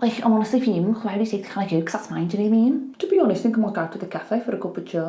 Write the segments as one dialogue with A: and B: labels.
A: Like, I'm honestly fuming. Why would you take the kind of because that's mine, do you know what I mean? To be honest, I think I might go out to the cafe for a cup of tea.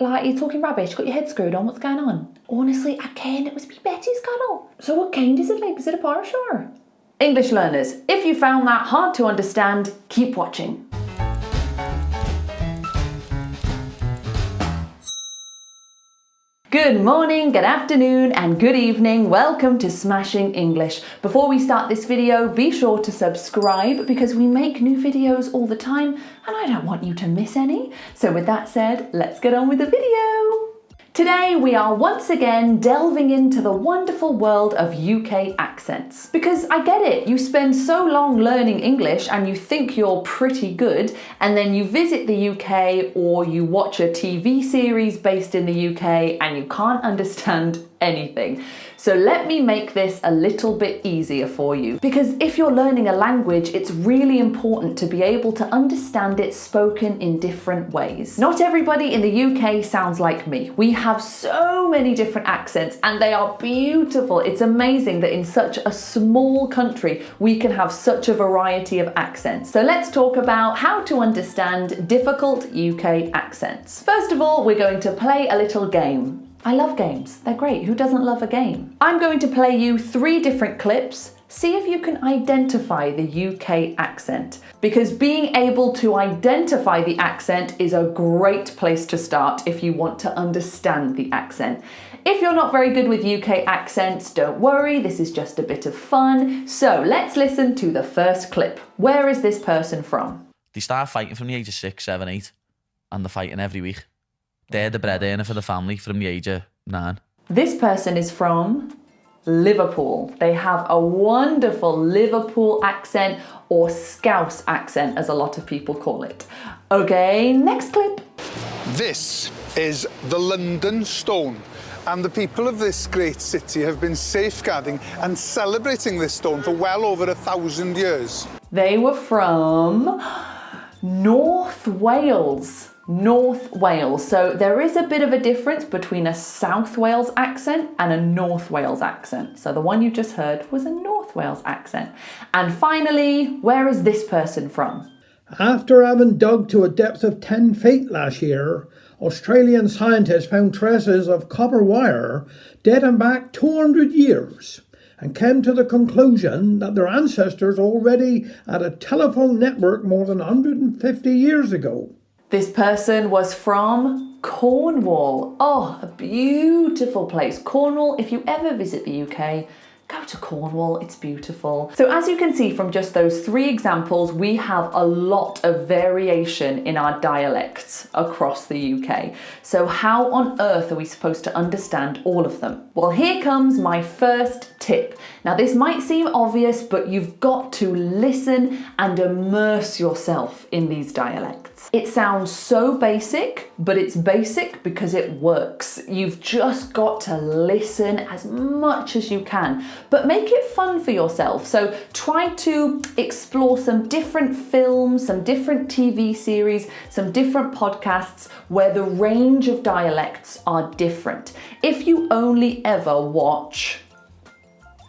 A: Like, you're talking rubbish, got your head screwed on, what's going on? Honestly, I ken it was me Betty's cuddle. So what kind is it like? Is it a Porsche or? English learners, if you found that hard to understand, keep watching. Good morning, good afternoon, and good evening. Welcome to Smashing English. Before we start this video, be sure to subscribe because we make new videos all the time and I don't want you to miss any. So with that said, let's get on with the video. Today we are once again delving into the wonderful world of UK accents. Because I get it, you spend so long learning English and you think you're pretty good, and then you visit the UK or you watch a TV series based in the UK and you can't understand anything. So let me make this a little bit easier for you. Because if you're learning a language, it's really important to be able to understand it spoken in different ways. Not everybody in the UK sounds like me. We have so many different accents and they are beautiful. It's amazing that in such a small country, we can have such a variety of accents. So let's talk about how to understand difficult UK accents. First of all, we're going to play a little game. I love games, they're great. Who doesn't love a game? I'm going to play you 3 different clips. See if you can identify the UK accent. Because being able to identify the accent is a great place to start if you want to understand the accent. If you're not very good with UK accents, don't worry, this is just a bit of fun. So let's listen to the first clip. Where is this person from?
B: They start fighting from the age of 6, 7, 8, and they're fighting every week. They're the bread earner for the family from the age of 9.
A: This person is from Liverpool. They have a wonderful Liverpool accent, or Scouse accent as a lot of people call it. Okay, next clip.
C: This is the London Stone, and the people of this great city have been safeguarding and celebrating this stone for well over 1,000 years.
A: They were from North Wales. North Wales. So there is a bit of a difference between a South Wales accent and a North Wales accent. So the one you just heard was a North Wales accent. And finally, where is this person from?
D: After having dug to a depth of 10 feet last year, Australian scientists found traces of copper wire dating back 200 years and came to the conclusion that their ancestors already had a telephone network more than 150 years ago.
A: This person was from Cornwall. Oh, a beautiful place. Cornwall, if you ever visit the UK, go to Cornwall, it's beautiful. So as you can see from just those 3 examples, we have a lot of variation in our dialects across the UK. So how on earth are we supposed to understand all of them? Well, here comes my first tip. Now this might seem obvious, but you've got to listen and immerse yourself in these dialects. It sounds so basic, but it's basic because it works. You've just got to listen as much as you can, but make it fun for yourself. So try to explore some different films, some different TV series, some different podcasts where the range of dialects are different. If you only ever watch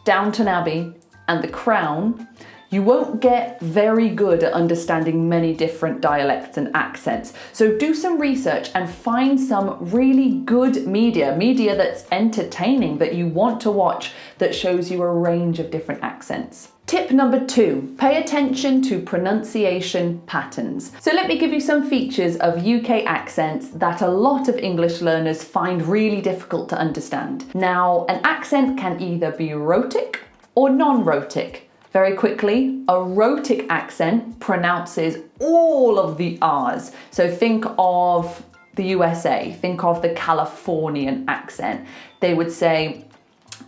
A: Downton Abbey and The Crown, you won't get very good at understanding many different dialects and accents. So do some research and find some really good media that's entertaining, that you want to watch, that shows you a range of different accents. Tip number 2, pay attention to pronunciation patterns. So let me give you some features of UK accents that a lot of English learners find really difficult to understand. Now, an accent can either be rhotic or non-rhotic. Very quickly, a rhotic accent pronounces all of the R's. So think of the USA, think of the Californian accent. They would say,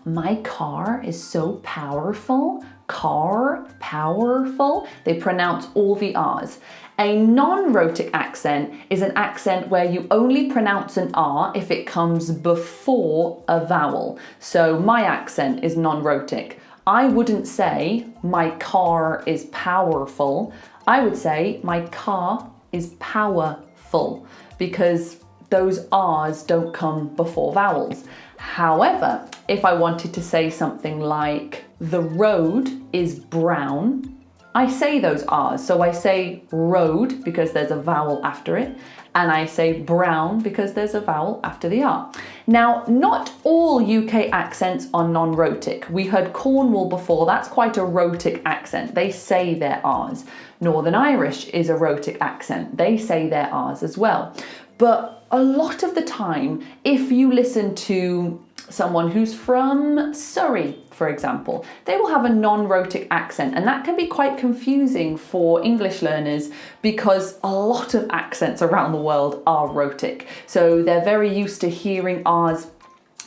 A: my car is so powerful. Car, powerful. They pronounce all the R's. A non-rhotic accent is an accent where you only pronounce an R if it comes before a vowel. So my accent is non-rhotic. I wouldn't say my car is powerful. I would say my car is powerful because those R's don't come before vowels. However, if I wanted to say something like the road is brown, I say those R's. So I say road because there's a vowel after it, and I say brown because there's a vowel after the R. Now, not all UK accents are non-rhotic. We heard Cornwall before, that's quite a rhotic accent. They say their R's. Northern Irish is a rhotic accent. They say their R's as well. But a lot of the time, if you listen to someone who's from Surrey, for example, they will have a non-rhotic accent, and that can be quite confusing for English learners because a lot of accents around the world are rhotic. So they're very used to hearing R's,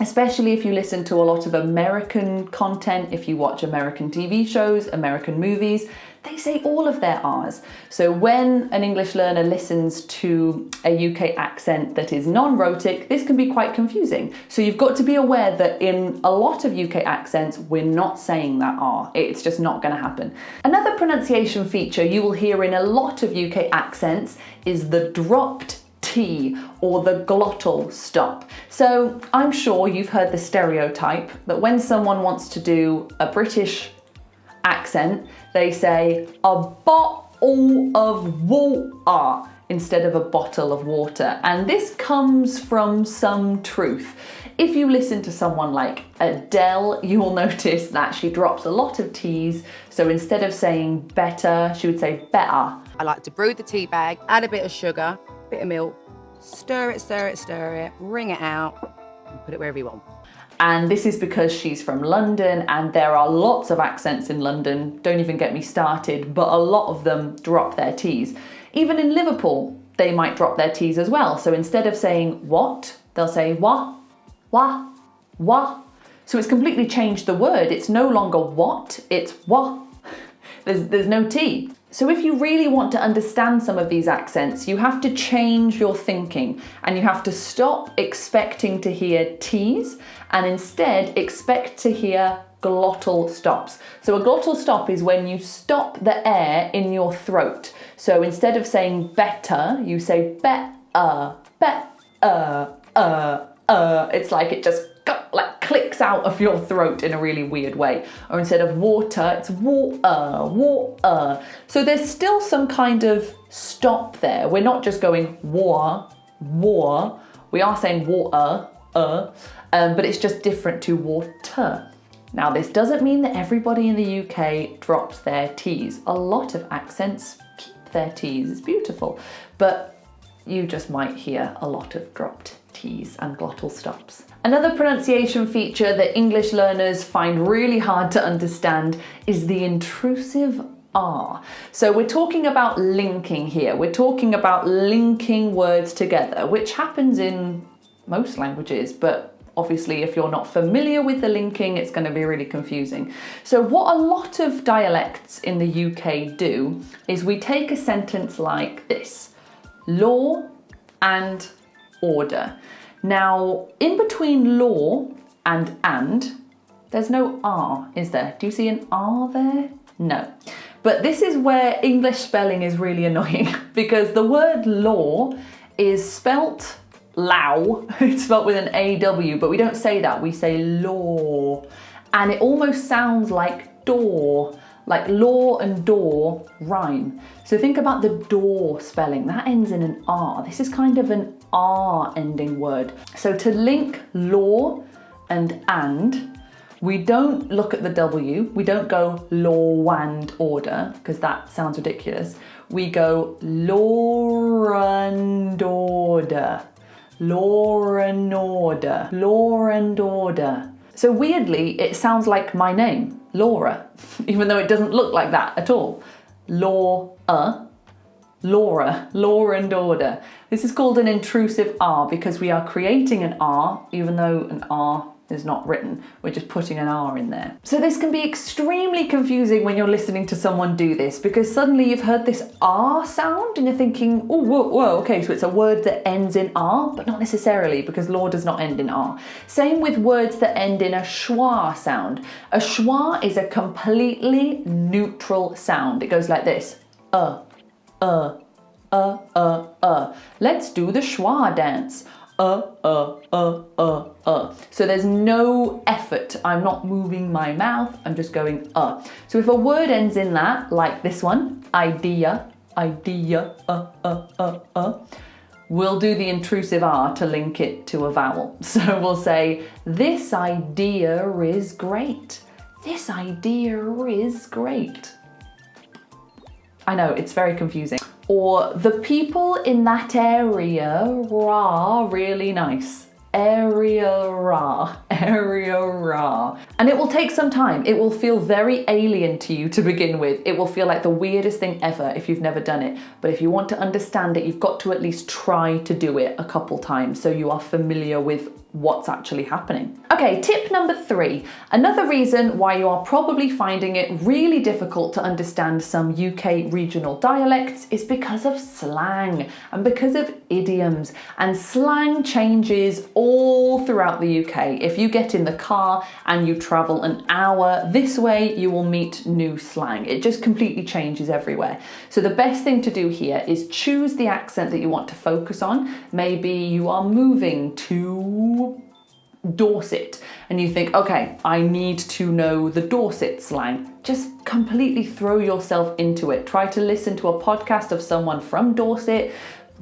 A: especially if you listen to a lot of American content, if you watch American TV shows, American movies, they say all of their R's. So when an English learner listens to a UK accent that is non-rhotic, this can be quite confusing. So you've got to be aware that in a lot of UK accents, we're not saying that R. It's just not going to happen. Another pronunciation feature you will hear in a lot of UK accents is the dropped T or the glottal stop. So I'm sure you've heard the stereotype that when someone wants to do a British accent, they say a bottle of water instead of a bottle of water. And this comes from some truth. If you listen to someone like Adele, you will notice that she drops a lot of T's. So instead of saying better, she would say better.
E: I like to brew the tea bag, add a bit of sugar, bit of milk, stir it, wring it out, and put it wherever you want.
A: And this is because she's from London, and there are lots of accents in London, don't even get me started, but a lot of them drop their T's. Even in Liverpool, they might drop their T's as well. So instead of saying what, they'll say wah. So it's completely changed the word. It's no longer what, it's wah. There's no T. So if you really want to understand some of these accents, you have to change your thinking and you have to stop expecting to hear T's and instead expect to hear glottal stops. So a glottal stop is when you stop the air in your throat. So instead of saying better, you say better. It's like it just clicks out of your throat in a really weird way. Or instead of water, it's water. So there's still some kind of stop there. We're not just going war. We are saying water, but it's just different to water. Now, this doesn't mean that everybody in the UK drops their T's. A lot of accents keep their T's. It's beautiful. But you just might hear a lot of dropped T's and glottal stops. Another pronunciation feature that English learners find really hard to understand is the intrusive R. So we're talking about linking here. We're talking about linking words together, which happens in most languages, but obviously if you're not familiar with the linking, it's going to be really confusing. So what a lot of dialects in the UK do is we take a sentence like this: law and order. Now, in between law and, there's no R, is there? Do you see an R there? No. But this is where English spelling is really annoying because the word law is spelt low. It's spelt with an AW, but we don't say that. We say law. And it almost sounds like door. Like law and door rhyme. So think about the door spelling. That ends in an R. This is kind of an R ending word. So to link law and, we don't look at the W. We don't go law and order because that sounds ridiculous. We go law and order. Law and order. Law and order. So weirdly, it sounds like my name, Laura, even though it doesn't look like that at all. Laura, law and order. This is called an intrusive R because we are creating an R, even though an R is not written. We're just putting an R in there. So this can be extremely confusing when you're listening to someone do this because suddenly you've heard this R sound and you're thinking, oh, whoa, okay, so it's a word that ends in R, but not necessarily because law does not end in R. Same with words that end in a schwa sound. A schwa is a completely neutral sound. It goes like this: Let's do the schwa dance. So there's no effort. I'm not moving my mouth, I'm just going So if a word ends in that, like this one, idea, we'll do the intrusive R to link it to a vowel. So we'll say, this idea is great. This idea is great. I know, it's very confusing. Or the people in that area are really nice. Area. And it will take some time. It will feel very alien to you to begin with. It will feel like the weirdest thing ever if you've never done it. But if you want to understand it, you've got to at least try to do it a couple times so you are familiar with what's actually happening. Okay, tip number 3. Another reason why you are probably finding it really difficult to understand some UK regional dialects is because of slang and because of idioms. And slang changes all throughout the UK. If you get in the car and you travel an hour this way, you will meet new slang. It just completely changes everywhere. So the best thing to do here is choose the accent that you want to focus on. Maybe you are moving to Dorset and you think, okay, I need to know the Dorset slang. Just completely throw yourself into it. Try to listen to a podcast of someone from Dorset.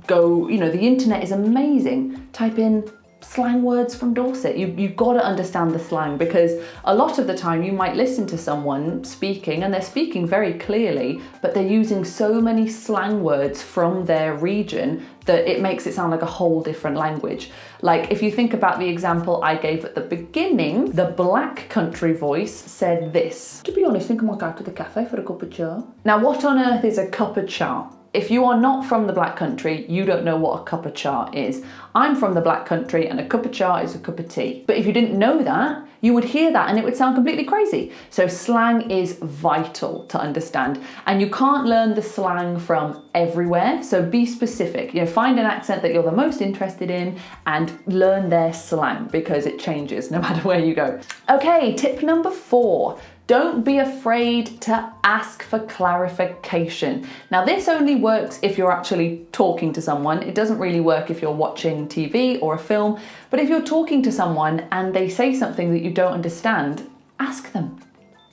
A: Go, the internet is amazing. Type in slang words from Dorset. You've got to understand the slang, because a lot of the time you might listen to someone speaking and they're speaking very clearly, but they're using so many slang words from their region that it makes it sound like a whole different language. Like if you think about the example I gave at the beginning, the Black Country voice said this. To be honest, I think I might go to the cafe for a cup of char. Now, what on earth is a cup of char? If you are not from the Black Country, you don't know what a cup of char is. I'm from the Black Country and a cup of char is a cup of tea. But if you didn't know that, you would hear that and it would sound completely crazy. So slang is vital to understand, and you can't learn the slang from everywhere. So be specific, find an accent that you're the most interested in and learn their slang, because it changes no matter where you go. Okay, tip number 4. Don't be afraid to ask for clarification. Now, this only works if you're actually talking to someone. It doesn't really work if you're watching TV or a film, but if you're talking to someone and they say something that you don't understand, ask them.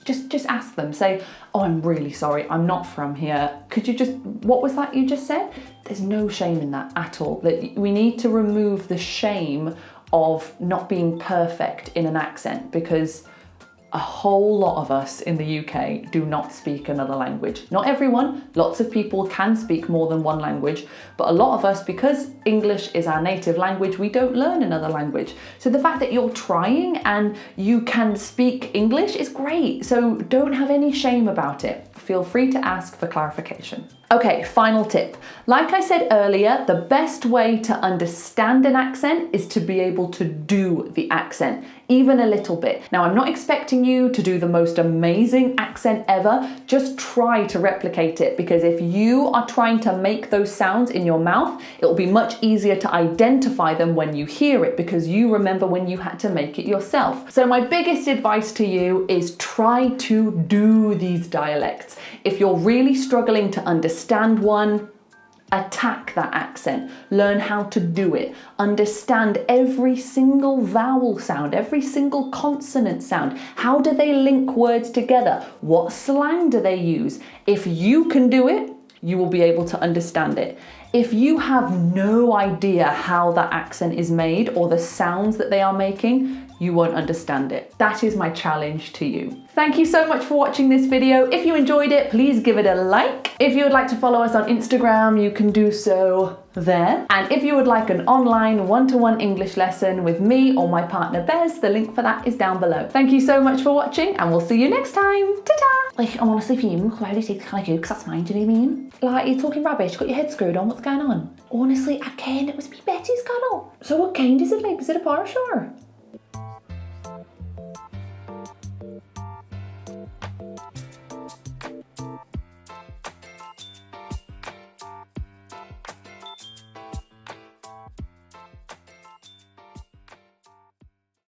A: Just ask them. Say, oh, I'm really sorry, I'm not from here. What was that you just said? There's no shame in that at all. That we need to remove the shame of not being perfect in an accent, because a whole lot of us in the UK do not speak another language. Not everyone, lots of people can speak more than one language, but a lot of us, because English is our native language, we don't learn another language. So the fact that you're trying and you can speak English is great, so don't have any shame about it. Feel free to ask for clarification. Okay, final tip. Like I said earlier, the best way to understand an accent is to be able to do the accent, even a little bit. Now, I'm not expecting you to do the most amazing accent ever. Just try to replicate it, because if you are trying to make those sounds in your mouth, it'll be much easier to identify them when you hear it, because you remember when you had to make it yourself. So my biggest advice to you is try to do these dialects. If you're really struggling to understand one, attack that accent. Learn how to do it. Understand every single vowel sound, every single consonant sound. How do they link words together? What slang do they use? If you can do it, you will be able to understand it. If you have no idea how that accent is made or the sounds that they are making, you won't understand it. That is my challenge to you. Thank you so much for watching this video. If you enjoyed it, please give it a like. If you would like to follow us on Instagram, you can do so there. And if you would like an online one-to-one English lesson with me or my partner Bez, the link for that is down below. Thank you so much for watching, and we'll see you next time. Ta-ta! Like, I'm honestly fuming why do you take kind of because that's mine, do you know what I mean? Like, you're talking rubbish, got your head screwed on, what's going on? Honestly, I can't, it was me Betty's got on. So what kind is it like? Is it a Porsche or?